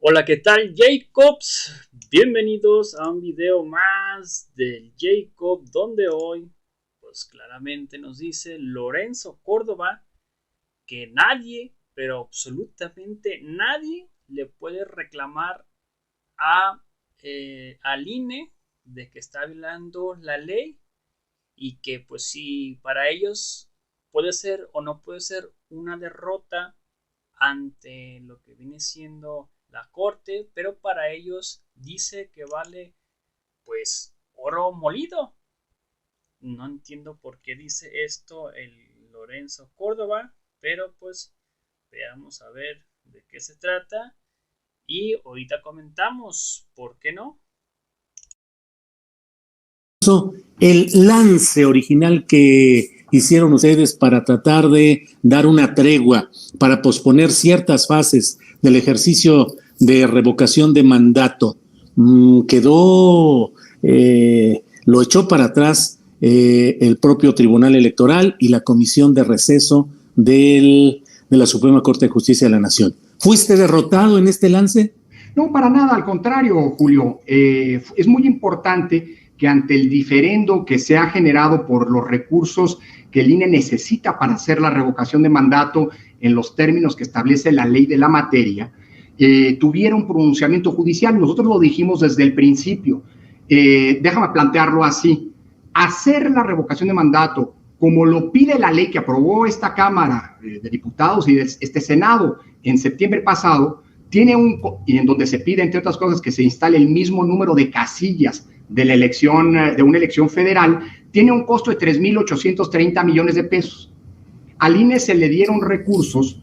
Hola, ¿qué tal, Jacobs? Bienvenidos a un video más del Jacob, donde hoy, pues claramente nos dice Lorenzo Córdoba que nadie, pero absolutamente nadie, le puede reclamar a, al INE de que está violando la ley y que pues si para ellos puede ser o no puede ser una derrota ante lo que viene siendo la corte, pero para ellos dice que vale pues oro molido. No entiendo por qué dice esto el Lorenzo Córdoba, pero pues veamos a ver de qué se trata y ahorita comentamos, ¿por qué no? El lance original que hicieron ustedes para tratar de dar una tregua, para posponer ciertas fases del ejercicio de revocación de mandato, quedó, lo echó para atrás el propio Tribunal Electoral y la Comisión de Receso de la Suprema Corte de Justicia de la Nación. ¿Fuiste derrotado en este lance? No, para nada, al contrario, Julio. Es muy importante que ante el diferendo que se ha generado por los recursos que el INE necesita para hacer la revocación de mandato en los términos que establece la ley de la materia, tuviera un pronunciamiento judicial. Nosotros lo dijimos desde el principio. Déjame plantearlo así. Hacer la revocación de mandato como lo pide la ley que aprobó esta Cámara de Diputados y este Senado en septiembre pasado, y en donde se pide, entre otras cosas, que se instale el mismo número de casillas de la elección, de una elección federal, tiene un costo de 3,830 millones de pesos. Al INE se le dieron recursos,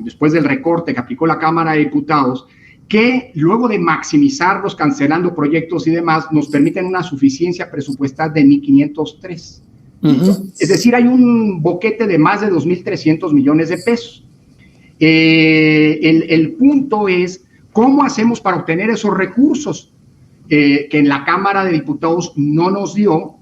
después del recorte que aplicó la Cámara de Diputados, que luego de maximizarlos, cancelando proyectos y demás, nos permiten una suficiencia presupuestal de 1,503. Es decir, hay un boquete de más de 2,300 millones de pesos. El punto es cómo hacemos para obtener esos recursos que en la Cámara de Diputados no nos dio,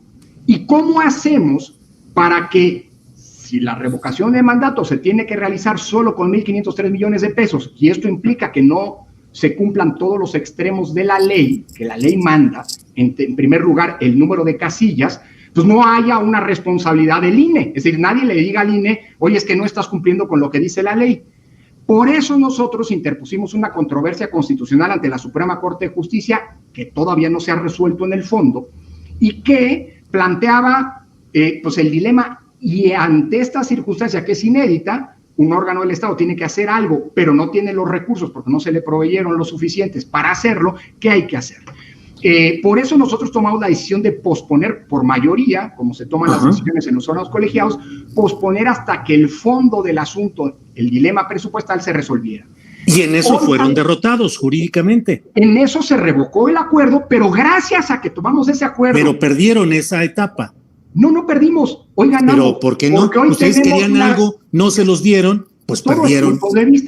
y cómo hacemos para que, si la revocación de mandato se tiene que realizar solo con 1,503 millones de pesos, y esto implica que no se cumplan todos los extremos de la ley, que la ley manda, en primer lugar, el número de casillas, pues no haya una responsabilidad del INE. Es decir, nadie le diga al INE, oye, es que no estás cumpliendo con lo que dice la ley. Por eso nosotros interpusimos una controversia constitucional ante la Suprema Corte de Justicia, que todavía no se ha resuelto en el fondo, y que planteaba pues el dilema, y ante esta circunstancia que es inédita, un órgano del Estado tiene que hacer algo, pero no tiene los recursos porque no se le proveyeron los suficientes para hacerlo. ¿Qué hay que hacer? Por eso nosotros tomamos la decisión de posponer por mayoría, como se toman las decisiones en los órganos colegiados, posponer hasta que el fondo del asunto, el dilema presupuestal, se resolviera. Y en eso fueron derrotados jurídicamente. En eso se revocó el acuerdo, pero gracias a que tomamos ese acuerdo. Pero perdieron esa etapa. No perdimos. Hoy ganamos. Pero ¿por qué no? Ustedes querían algo, no se los dieron, pues todo perdieron.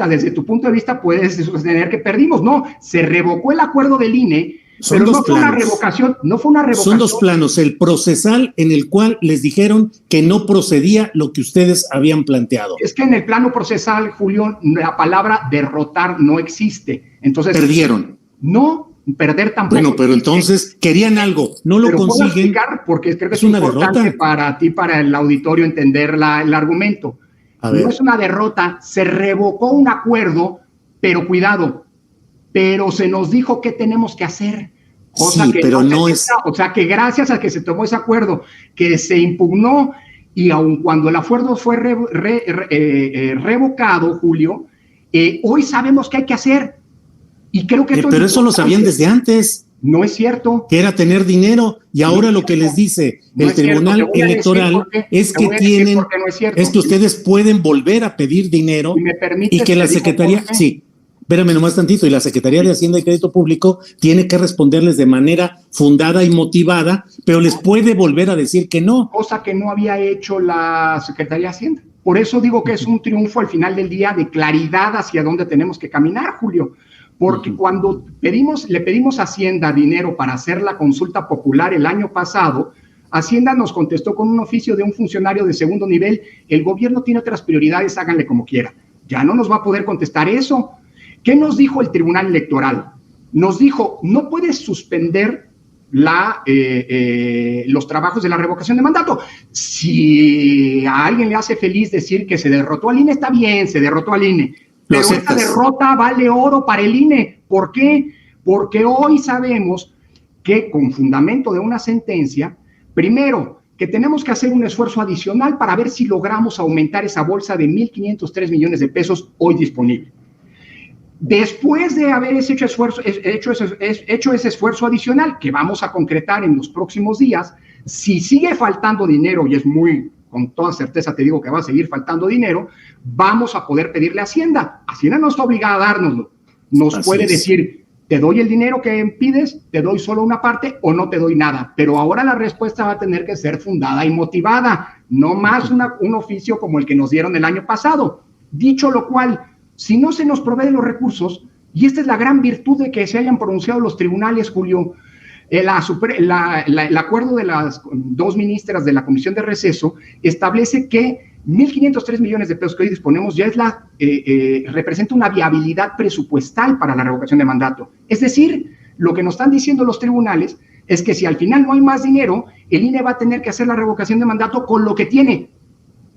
Desde tu punto de vista puedes sostener que perdimos. No, se revocó el acuerdo del INE. Pero no fue una revocación, no fue una revocación. Son dos planos, el procesal en el cual les dijeron que no procedía lo que ustedes habían planteado. Es que en el plano procesal, Julio, la palabra derrotar no existe. Entonces, perdieron. No, perder tampoco. Bueno, pero entonces querían algo, no lo consiguen. ¿Puedo explicar? Porque creo que es una importante derrota para ti, para el auditorio, entender el argumento. No es una derrota, se revocó un acuerdo, pero cuidado, pero se nos dijo qué tenemos que hacer. Cosa sí, que pero no es. O sea, que gracias a que se tomó ese acuerdo, que se impugnó, y aun cuando el acuerdo fue revocado, Julio, hoy sabemos qué hay que hacer. Y creo que pero eso lo sabían desde antes. No es cierto. Que era tener dinero, y ahora lo que les dice el Tribunal Electoral es que tienen, es que ustedes pueden volver a pedir dinero y que la Secretaría, sí. Espérame nomás tantito, y la Secretaría de Hacienda y Crédito Público tiene que responderles de manera fundada y motivada, pero les puede volver a decir que no. Cosa que no había hecho la Secretaría de Hacienda. Por eso digo que es un triunfo al final del día de claridad hacia dónde tenemos que caminar, Julio. Porque cuando le pedimos a Hacienda dinero para hacer la consulta popular el año pasado, Hacienda nos contestó con un oficio de un funcionario de segundo nivel: el gobierno tiene otras prioridades, háganle como quiera. Ya no nos va a poder contestar eso. ¿Qué nos dijo el Tribunal Electoral? Nos dijo, no puedes suspender los trabajos de la revocación de mandato. Si a alguien le hace feliz decir que se derrotó al INE, está bien, se derrotó al INE. Pero esta derrota vale oro para el INE. ¿Por qué? Porque hoy sabemos que con fundamento de una sentencia, primero, que tenemos que hacer un esfuerzo adicional para ver si logramos aumentar esa bolsa de 1.503 millones de pesos hoy disponible. Después de haber hecho ese esfuerzo adicional, que vamos a concretar en los próximos días, si sigue faltando dinero, y es con toda certeza te digo que va a seguir faltando dinero, vamos a poder pedirle a Hacienda. Hacienda no está obligada a dárnoslo. Nos puede decir, te doy el dinero que pides, te doy solo una parte o no te doy nada. Pero ahora la respuesta va a tener que ser fundada y motivada, no más un oficio como el que nos dieron el año pasado. Dicho lo cual, si no se nos provee los recursos, y esta es la gran virtud de que se hayan pronunciado los tribunales, Julio, el acuerdo de las dos ministras de la Comisión de Receso establece que 1.503 millones de pesos que hoy disponemos ya representa una viabilidad presupuestal para la revocación de mandato. Es decir, lo que nos están diciendo los tribunales es que si al final no hay más dinero, el INE va a tener que hacer la revocación de mandato con lo que tiene.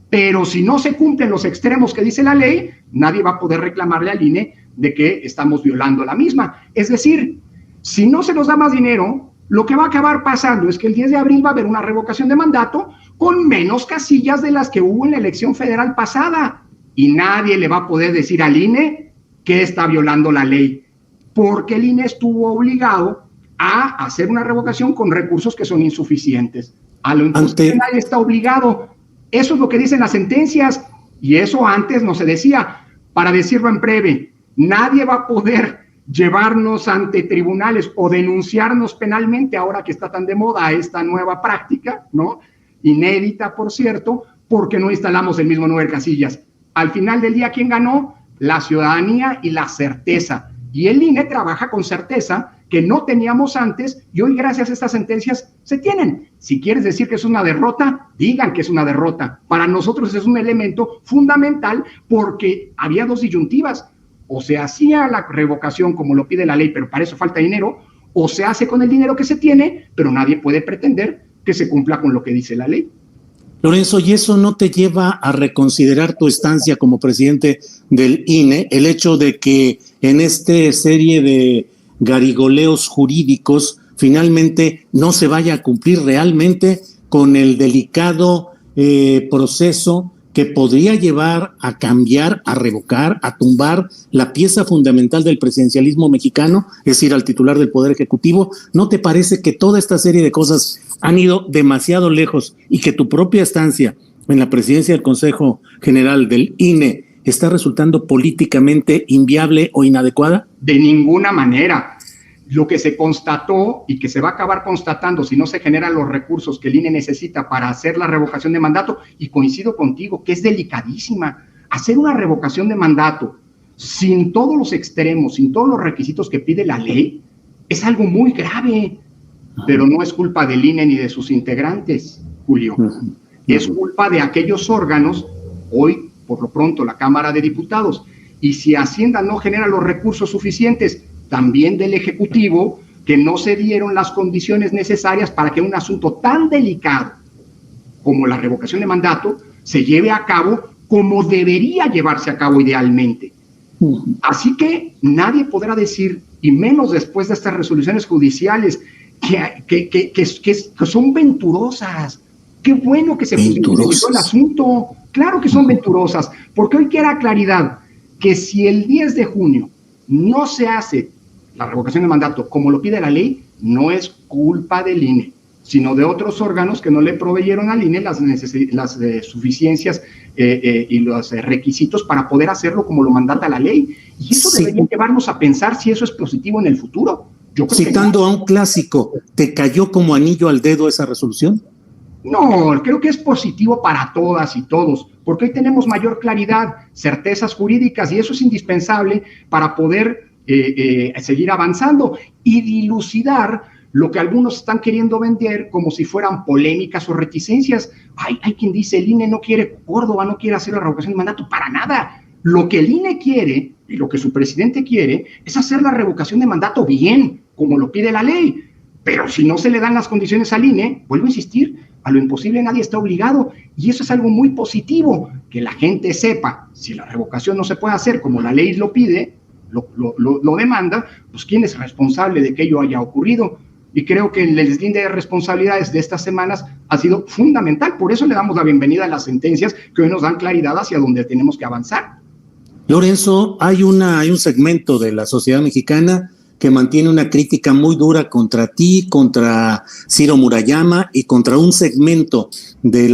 Pero si no se cumplen los extremos que dice la ley, nadie va a poder reclamarle al INE de que estamos violando la misma. Es decir, si no se nos da más dinero, lo que va a acabar pasando es que el 10 de abril va a haber una revocación de mandato con menos casillas de las que hubo en la elección federal pasada. Y nadie le va a poder decir al INE que está violando la ley, porque el INE estuvo obligado a hacer una revocación con recursos que son insuficientes. A lo imposible nadie está obligado. Eso es lo que dicen las sentencias, y eso antes no se decía. Para decirlo en breve, nadie va a poder llevarnos ante tribunales o denunciarnos penalmente ahora que está tan de moda esta nueva práctica, ¿no? Inédita, por cierto, porque no instalamos el mismo número de casillas. Al final del día, ¿quién ganó? La ciudadanía y la certeza. Y el INE trabaja con certeza que no teníamos antes, y hoy gracias a estas sentencias se tienen. Si quieres decir que es una derrota, digan que es una derrota. Para nosotros es un elemento fundamental porque había dos disyuntivas. O se hacía la revocación como lo pide la ley, pero para eso falta dinero, o se hace con el dinero que se tiene, pero nadie puede pretender que se cumpla con lo que dice la ley. Lorenzo, ¿y eso no te lleva a reconsiderar tu estancia como presidente del INE? El hecho de que en esta serie de garigoleos jurídicos finalmente no se vaya a cumplir realmente con el delicado proceso que podría llevar a cambiar, a revocar, a tumbar la pieza fundamental del presidencialismo mexicano, es decir, al titular del Poder Ejecutivo. ¿No te parece que toda esta serie de cosas han ido demasiado lejos y que tu propia estancia en la presidencia del Consejo General del INE está resultando políticamente inviable o inadecuada? De ninguna manera. Lo que se constató y que se va a acabar constatando si no se generan los recursos que el INE necesita para hacer la revocación de mandato, y coincido contigo que es delicadísima, hacer una revocación de mandato sin todos los extremos, sin todos los requisitos que pide la ley, es algo muy grave, pero no es culpa del INE ni de sus integrantes, Julio. Es culpa de aquellos órganos, hoy por lo pronto la Cámara de Diputados, y si Hacienda no genera los recursos suficientes, también del Ejecutivo, que no se dieron las condiciones necesarias para que un asunto tan delicado como la revocación de mandato se lleve a cabo como debería llevarse a cabo idealmente. Así que nadie podrá decir, y menos después de estas resoluciones judiciales, que son venturosas. Qué bueno que se judicializó el asunto. Claro que son venturosas, porque hoy queda claridad que si el 10 de junio no se hace la revocación de mandato como lo pide la ley, no es culpa del INE, sino de otros órganos que no le proveyeron al INE las suficiencias y los requisitos para poder hacerlo como lo mandata la ley. Y eso debería llevarnos a pensar si eso es positivo en el futuro. Yo creo Citando a un clásico, ¿te cayó como anillo al dedo esa resolución? No, creo que es positivo para todas y todos, porque hoy tenemos mayor claridad, certezas jurídicas, y eso es indispensable para poder seguir avanzando y dilucidar lo que algunos están queriendo vender como si fueran polémicas o reticencias. Hay quien dice, el INE no quiere Córdoba, no quiere hacer la revocación de mandato, para nada. Lo que el INE quiere y lo que su presidente quiere es hacer la revocación de mandato bien, como lo pide la ley. Pero si no se le dan las condiciones al INE, vuelvo a insistir, a lo imposible nadie está obligado. Y eso es algo muy positivo, que la gente sepa, si la revocación no se puede hacer como la ley lo pide, lo demanda, pues quién es responsable de que ello haya ocurrido. Y creo que el deslinde de responsabilidades de estas semanas ha sido fundamental. Por eso le damos la bienvenida a las sentencias que hoy nos dan claridad hacia dónde tenemos que avanzar. Lorenzo, hay un segmento de la sociedad mexicana que mantiene una crítica muy dura contra ti, contra Ciro Murayama y contra un segmento de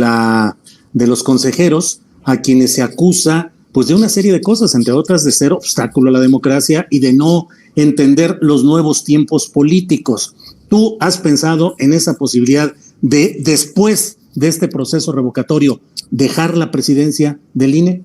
los consejeros a quienes se acusa pues de una serie de cosas, entre otras de ser obstáculo a la democracia y de no entender los nuevos tiempos políticos. ¿Tú has pensado en esa posibilidad de, después de este proceso revocatorio, dejar la presidencia del INE?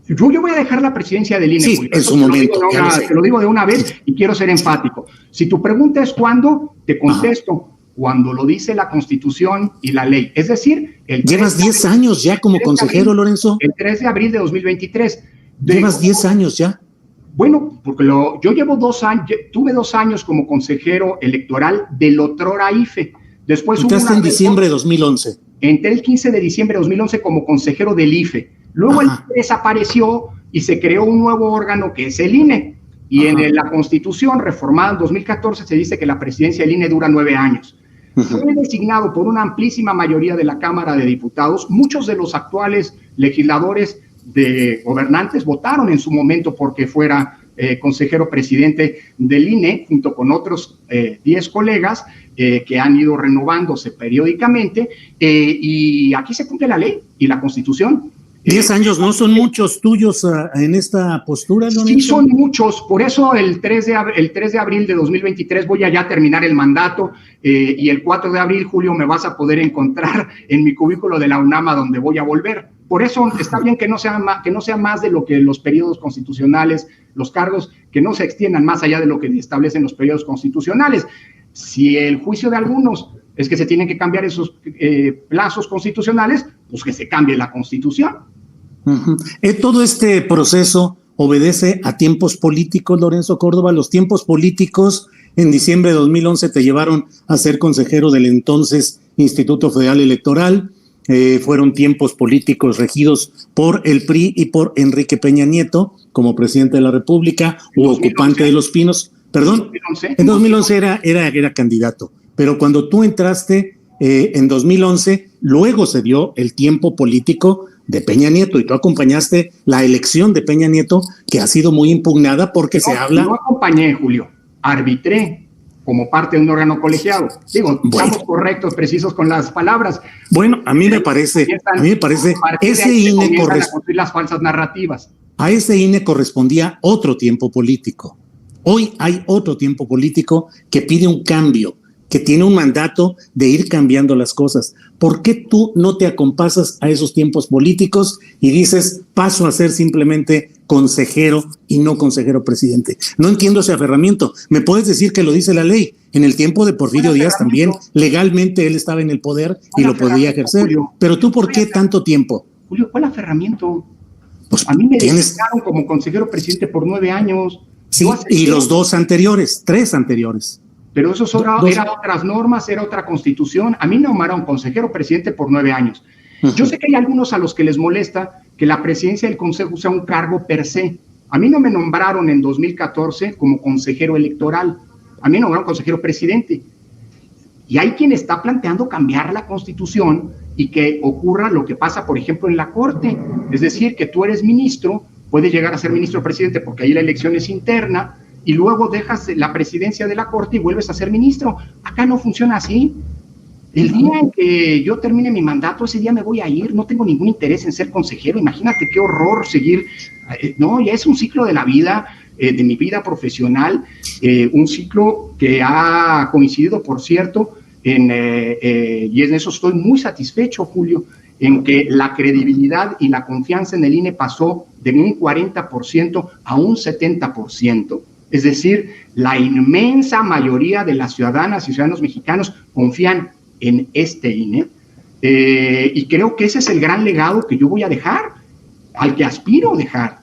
Yo voy a dejar la presidencia del INE. Sí, Julio, en su momento. Te lo digo de una vez y quiero ser enfático. Si tu pregunta es cuándo, te contesto. Cuando lo dice la Constitución y la ley. Es decir, llevas 10 años ya como consejero, Lorenzo. El 3 de abril de 2023. Llevas 10 años ya. Bueno, porque yo llevo 2 años, tuve 2 años como consejero electoral del otrora IFE. Después entraste en diciembre de 2011. Entré el 15 de diciembre de 2011 como consejero del IFE. Luego el IFE desapareció y se creó un nuevo órgano que es el INE. Y en la Constitución reformada en 2014 se dice que la presidencia del INE dura 9 años. Fue designado por una amplísima mayoría de la Cámara de Diputados. Muchos de los actuales legisladores de gobernantes votaron en su momento porque fuera consejero presidente del INE, junto con otros 10 colegas que han ido renovándose periódicamente, y aquí se cumple la ley y la Constitución. 10 años no son muchos tuyos en esta postura, ¿no? Sí, son muchos. Por eso el 3 de abril de 2023 voy a ya terminar el mandato y el 4 de abril, Julio, me vas a poder encontrar en mi cubículo de la UNAM, donde voy a volver. Por eso está bien que no sea más de lo que los periodos constitucionales, los cargos, que no se extiendan más allá de lo que establecen los periodos constitucionales. Si el juicio de algunos es que se tienen que cambiar esos plazos constitucionales, pues que se cambie la Constitución. Todo este proceso obedece a tiempos políticos, Lorenzo Córdoba. Los tiempos políticos en diciembre de 2011 te llevaron a ser consejero del entonces Instituto Federal Electoral. Fueron tiempos políticos regidos por el PRI y por Enrique Peña Nieto como presidente de la República u ocupante de Los Pinos. Perdón, en 2011 era candidato, pero cuando tú entraste en 2011, luego se dio el tiempo político de Peña Nieto y tú acompañaste la elección de Peña Nieto, que ha sido muy impugnada porque se habla... No acompañé, Julio, arbitré como parte de un órgano colegiado. Digo, estamos correctos, precisos con las palabras. Bueno, a mí me parece ese INE corresponde las falsas narrativas. A ese INE correspondía otro tiempo político. Hoy hay otro tiempo político que pide un cambio, que tiene un mandato de ir cambiando las cosas. ¿Por qué tú no te acompasas a esos tiempos políticos y dices, paso a ser simplemente consejero y no consejero presidente? No entiendo ese aferramiento. Me puedes decir que lo dice la ley. En el tiempo de Porfirio Díaz también, legalmente él estaba en el poder y lo podía ejercer. Julio, pero tú, ¿por qué tanto tiempo? Julio, ¿cuál aferramiento? Pues a mí me designaron como consejero presidente por 9 años. Sí, y los 3 anteriores. Pero eso eran otras normas, era otra constitución. A mí me nombraron consejero presidente por 9 años. Yo sé que hay algunos a los que les molesta que la presidencia del consejo sea un cargo per se. A mí no me nombraron en 2014 como consejero electoral. A mí me nombraron consejero presidente. Y hay quien está planteando cambiar la constitución y que ocurra lo que pasa, por ejemplo, en la Corte. Es decir, que tú eres ministro, puedes llegar a ser ministro presidente porque ahí la elección es interna, y luego dejas la presidencia de la Corte y vuelves a ser ministro. Acá no funciona así. El día en que yo termine mi mandato, ese día me voy a ir, no tengo ningún interés en ser consejero. Imagínate qué horror seguir, no, ya es un ciclo de la vida, de mi vida profesional, un ciclo que ha coincidido, por cierto, y en eso estoy muy satisfecho, Julio, en que la credibilidad y la confianza en el INE pasó de un 40% a un 70%. Es decir, la inmensa mayoría de las ciudadanas y ciudadanos mexicanos confían en este INE, y creo que ese es el gran legado que yo voy a dejar, al que aspiro dejar.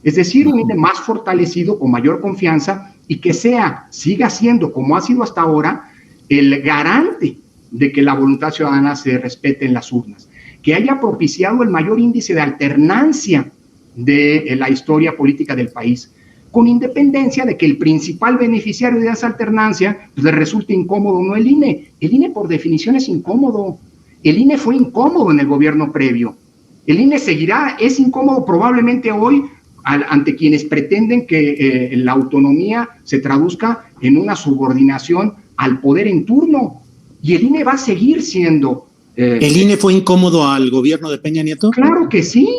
Es decir, un INE más fortalecido, con mayor confianza, y que siga siendo, como ha sido hasta ahora, el garante de que la voluntad ciudadana se respete en las urnas, que haya propiciado el mayor índice de alternancia de la historia política del país, con independencia de que el principal beneficiario de esa alternancia pues, le resulte incómodo, no el INE. El INE por definición es incómodo. El INE fue incómodo en el gobierno previo. El INE es incómodo probablemente hoy ante quienes pretenden que la autonomía se traduzca en una subordinación al poder en turno. Y el INE va a seguir siendo... ¿El INE fue incómodo al gobierno de Peña Nieto? Claro que sí.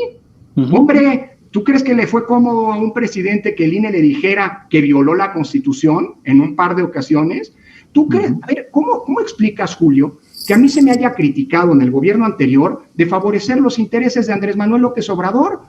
Hombre, ¿tú crees que le fue cómodo a un presidente que el INE le dijera que violó la Constitución en un par de ocasiones? ¿Tú crees? A ver, ¿cómo explicas, Julio, que a mí se me haya criticado en el gobierno anterior de favorecer los intereses de Andrés Manuel López Obrador?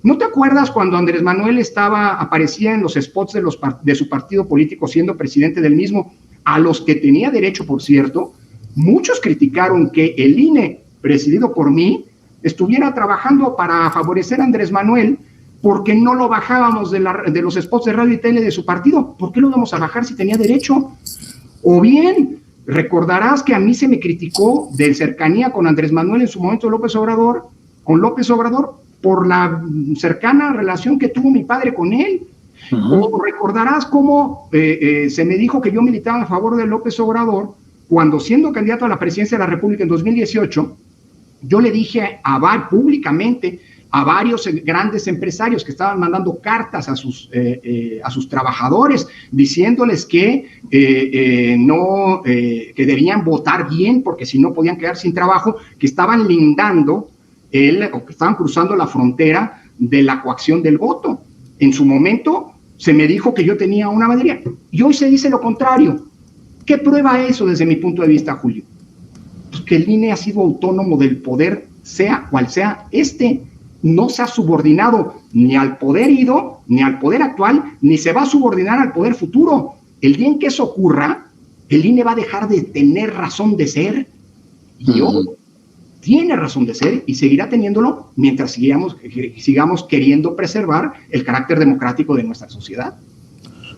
¿No te acuerdas cuando Andrés Manuel aparecía en los spots de su partido político siendo presidente del mismo, a los que tenía derecho, por cierto? Muchos criticaron que el INE, presidido por mí, estuviera trabajando para favorecer a Andrés Manuel porque no lo bajábamos de los spots de radio y tele de su partido. ¿Por qué lo íbamos a bajar si tenía derecho? O bien, recordarás que a mí se me criticó de cercanía con Andrés Manuel en su momento con López Obrador, por la cercana relación que tuvo mi padre con él. O recordarás cómo se me dijo que yo militaba a favor de López Obrador cuando, siendo candidato a la presidencia de la República en 2018, yo le dije públicamente a varios grandes empresarios que estaban mandando cartas a sus trabajadores diciéndoles que debían votar bien porque si no podían quedar sin trabajo, que estaban lindando o que estaban cruzando la frontera de la coacción del voto. En su momento se me dijo que yo tenía una mayoría y hoy se dice lo contrario. ¿Qué prueba eso desde mi punto de vista, Julio? Pues que el INE ha sido autónomo del poder, sea cual sea no se ha subordinado ni al poder ido, ni al poder actual, ni se va a subordinar al poder futuro. El día en que eso ocurra, el INE va a dejar de tener razón de ser, y hoy tiene razón de ser y seguirá teniéndolo mientras sigamos queriendo preservar el carácter democrático de nuestra sociedad.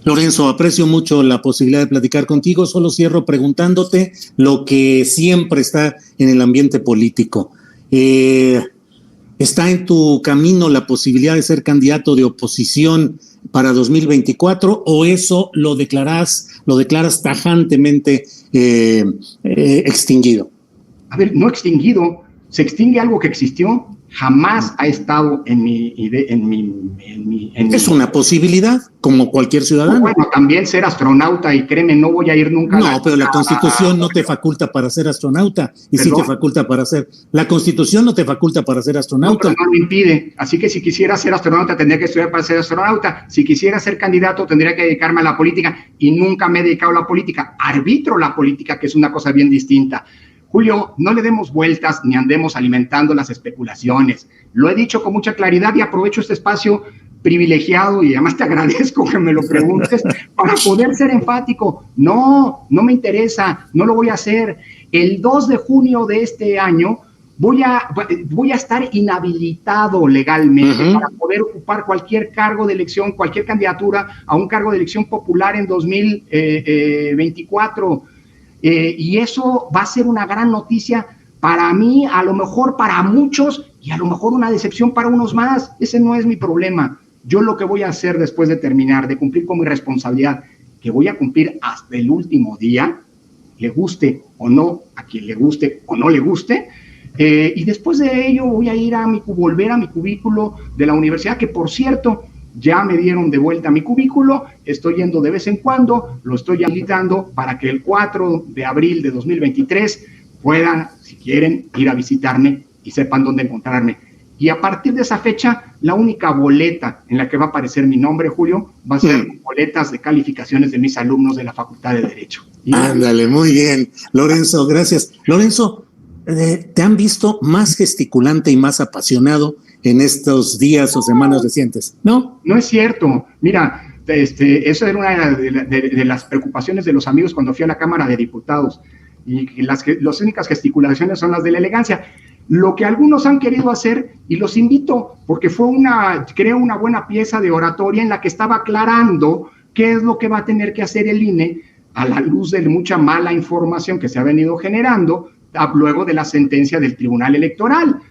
Lorenzo, aprecio mucho la posibilidad de platicar contigo. Solo cierro preguntándote lo que siempre está en el ambiente político. ¿Está en tu camino la posibilidad de ser candidato de oposición para 2024 o eso lo declaras tajantemente extinguido? A ver, no extinguido, se extingue algo que existió, jamás ha estado en mi es una posibilidad, como cualquier ciudadano. Bueno, también ser astronauta, y créeme, no voy a ir nunca. No, pero la Constitución no te faculta para ser astronauta, y sí te faculta para ser. La Constitución no te faculta para ser astronauta. No, pero no lo impide. Así que si quisiera ser astronauta, tendría que estudiar para ser astronauta. Si quisiera ser candidato, tendría que dedicarme a la política, y nunca me he dedicado a la política. Arbitro la política, que es una cosa bien distinta. Julio, no le demos vueltas ni andemos alimentando las especulaciones. Lo he dicho con mucha claridad y aprovecho este espacio privilegiado y además te agradezco que me lo preguntes para poder ser enfático. No me interesa, no lo voy a hacer. El 2 de junio de este año voy a estar inhabilitado legalmente para poder ocupar cualquier cargo de elección, cualquier candidatura a un cargo de elección popular en 2024. Y eso va a ser una gran noticia para mí, a lo mejor para muchos y a lo mejor una decepción para unos más. Ese no es mi problema. Yo lo que voy a hacer después de terminar, de cumplir con mi responsabilidad, que voy a cumplir hasta el último día, le guste o no, a quien le guste o no le guste, y después de ello voy a ir volver a mi cubículo de la universidad, que por cierto, ya me dieron de vuelta mi cubículo, estoy yendo de vez en cuando, lo estoy habilitando para que el 4 de abril de 2023 puedan, si quieren, ir a visitarme y sepan dónde encontrarme. Y a partir de esa fecha, la única boleta en la que va a aparecer mi nombre, Julio, va a ser boletas de calificaciones de mis alumnos de la Facultad de Derecho. Ándale, muy bien. Lorenzo, gracias. Lorenzo, ¿te han visto más gesticulante y más apasionado en estos días o semanas recientes? ¿No? No es cierto. Mira, eso era una de las preocupaciones de los amigos cuando fui a la Cámara de Diputados. Y las únicas gesticulaciones son las de la elegancia. lo que algunos han querido hacer, y los invito, porque creo una buena pieza de oratoria en la que estaba aclarando qué es lo que va a tener que hacer el INE a la luz de mucha mala información que se ha venido generando luego de la sentencia del Tribunal Electoral.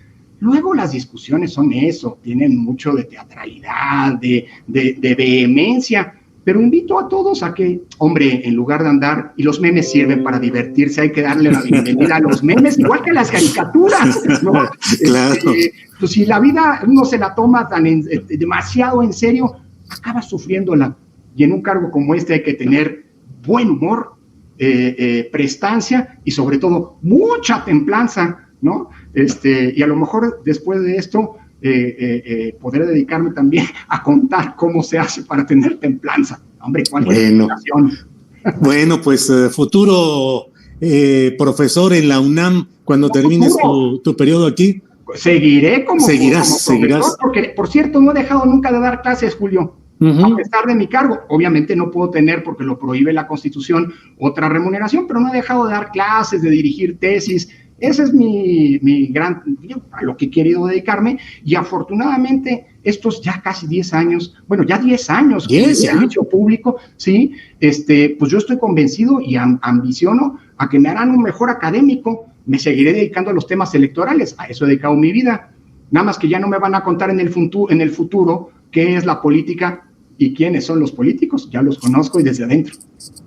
Luego las discusiones son eso, tienen mucho de teatralidad, de vehemencia, pero invito a todos a que, hombre, en lugar de andar, y los memes sirven para divertirse, hay que darle la bienvenida a los memes, igual que a las caricaturas, ¿no? Claro. Pues si la vida uno se la toma demasiado en serio, acaba sufriéndola. Y en un cargo como este hay que tener buen humor, prestancia y sobre todo mucha templanza, ¿no? Y a lo mejor después de esto podré dedicarme también a contar cómo se hace para tener templanza. Hombre, bueno, pues futuro profesor en la UNAM cuando termines tu periodo aquí. Seguiré como profesor, porque, por cierto, no he dejado nunca de dar clases, Julio. A pesar de mi cargo, obviamente no puedo tener, porque lo prohíbe la Constitución, otra remuneración, pero no he dejado de dar clases, de dirigir tesis. Ese es mi a lo que he querido dedicarme, y afortunadamente estos ya casi 10 años, bueno, ya 10 años de servicio público, sí, pues yo estoy convencido y ambiciono a que me harán un mejor académico. Me seguiré dedicando a los temas electorales, a eso he dedicado mi vida, nada más que ya no me van a contar en el futuro qué es la política y quiénes son los políticos, ya los conozco y desde adentro.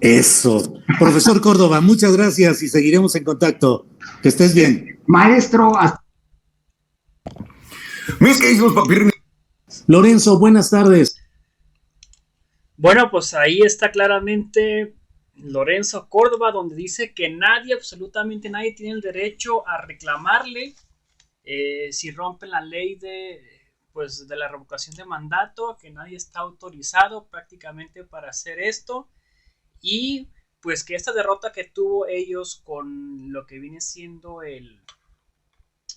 Eso. Profesor Córdoba, muchas gracias y seguiremos en contacto. Que estés bien. Maestro, hasta... Lorenzo, buenas tardes. Bueno, pues ahí está claramente Lorenzo Córdoba, donde dice que nadie, absolutamente nadie, tiene el derecho a reclamarle si rompen la ley de la revocación de mandato, que nadie está autorizado prácticamente para hacer esto, y pues que esta derrota que tuvo ellos con lo que viene siendo en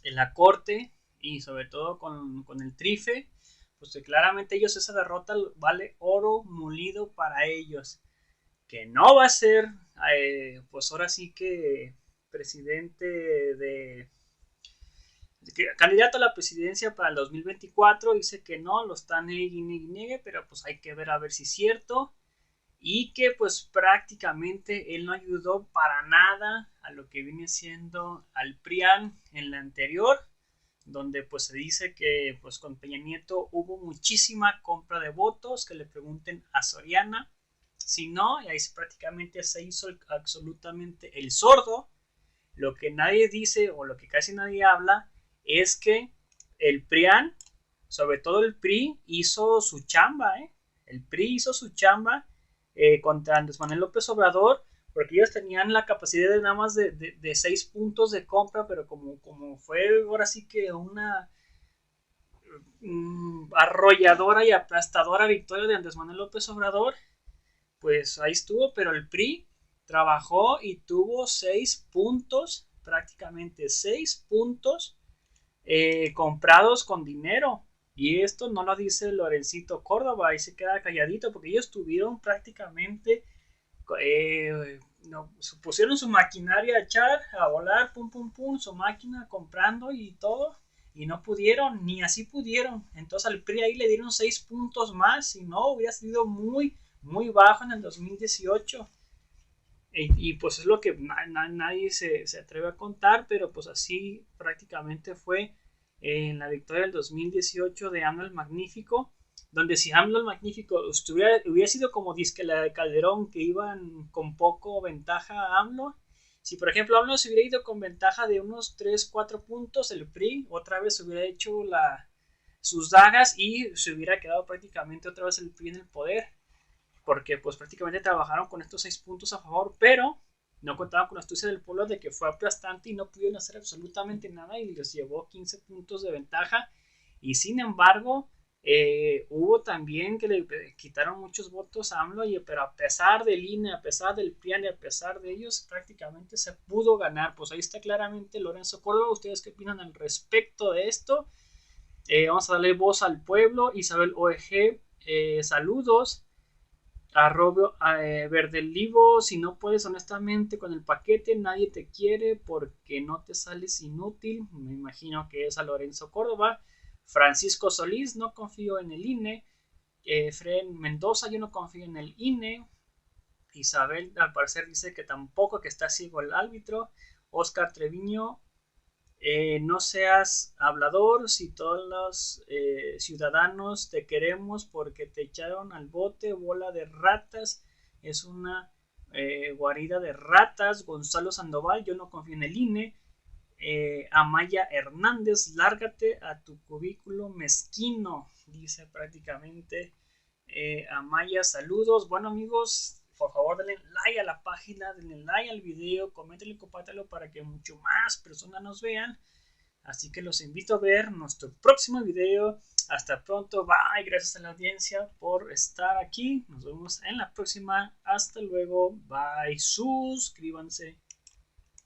la corte y sobre todo con el trife, pues que claramente ellos esa derrota vale oro molido para ellos, que no va a ser pues ahora sí que candidato a la presidencia para el 2024. Dice que no, lo está niegue, pero pues hay que ver a ver si es cierto, y que pues prácticamente él no ayudó para nada a lo que viene siendo al PRIAN en la anterior, donde pues se dice que pues con Peña Nieto hubo muchísima compra de votos, que le pregunten a Soriana si no, y ahí prácticamente se hizo absolutamente el sordo. Lo que nadie dice o lo que casi nadie habla es que el PRIAN, sobre todo el PRI, hizo su chamba, el PRI hizo su chamba contra Andrés Manuel López Obrador, porque ellos tenían la capacidad de nada más de 6 puntos de compra, pero como fue ahora sí que una arrolladora y aplastadora victoria de Andrés Manuel López Obrador, pues ahí estuvo, pero el PRI trabajó y tuvo 6 puntos, prácticamente 6 puntos comprados con dinero. Y esto no lo dice Lorencito Córdoba, ahí se queda calladito, porque ellos tuvieron prácticamente, pusieron su maquinaria a echar, a volar, pum, pum, pum, su máquina comprando y todo, y no pudieron, ni así pudieron. Entonces al PRI ahí le dieron 6 puntos más, si no hubiera sido muy, muy bajo en el 2018. Y pues es lo que nadie se atreve a contar, pero pues así prácticamente fue en la victoria del 2018 de AMLO el Magnífico, donde si AMLO el Magnífico hubiera sido como disque la de Calderón, que iban con poco ventaja a AMLO. Si por ejemplo AMLO se hubiera ido con ventaja de unos 3-4 puntos, el PRI otra vez hubiera hecho sus dagas y se hubiera quedado prácticamente otra vez el PRI en el poder, porque pues prácticamente trabajaron con estos 6 puntos a favor, pero no contaban con la astucia del pueblo de que fue aplastante y no pudieron hacer absolutamente nada y les llevó 15 puntos de ventaja. Y sin embargo hubo también que le quitaron muchos votos a AMLO, pero a pesar del INE, a pesar del PRIAN y a pesar de ellos, prácticamente se pudo ganar. Pues ahí está claramente Lorenzo Córdoba. ¿Ustedes qué opinan al respecto de esto? Vamos a darle voz al pueblo. Isabel OEG, saludos. Verdelivo, si no puedes honestamente con el paquete, nadie te quiere porque no te sales inútil. Me imagino que es a Lorenzo Córdoba. Francisco Solís, no confío en el INE. Fred Mendoza, yo no confío en el INE. Isabel, al parecer, dice que tampoco, que está ciego el árbitro. Oscar Treviño, no seas hablador, si todos los ciudadanos te queremos porque te echaron al bote, bola de ratas, es una guarida de ratas. Gonzalo Sandoval, yo no confío en el INE. Amaya Hernández, lárgate a tu cubículo mezquino, dice prácticamente Amaya. Saludos. Bueno, amigos, por favor denle like a la página, denle like al video, coméntenlo y compártanlo para que mucho más personas nos vean. Así que los invito a ver nuestro próximo video. Hasta pronto, bye, gracias a la audiencia por estar aquí. Nos vemos en la próxima. Hasta luego, bye, suscríbanse.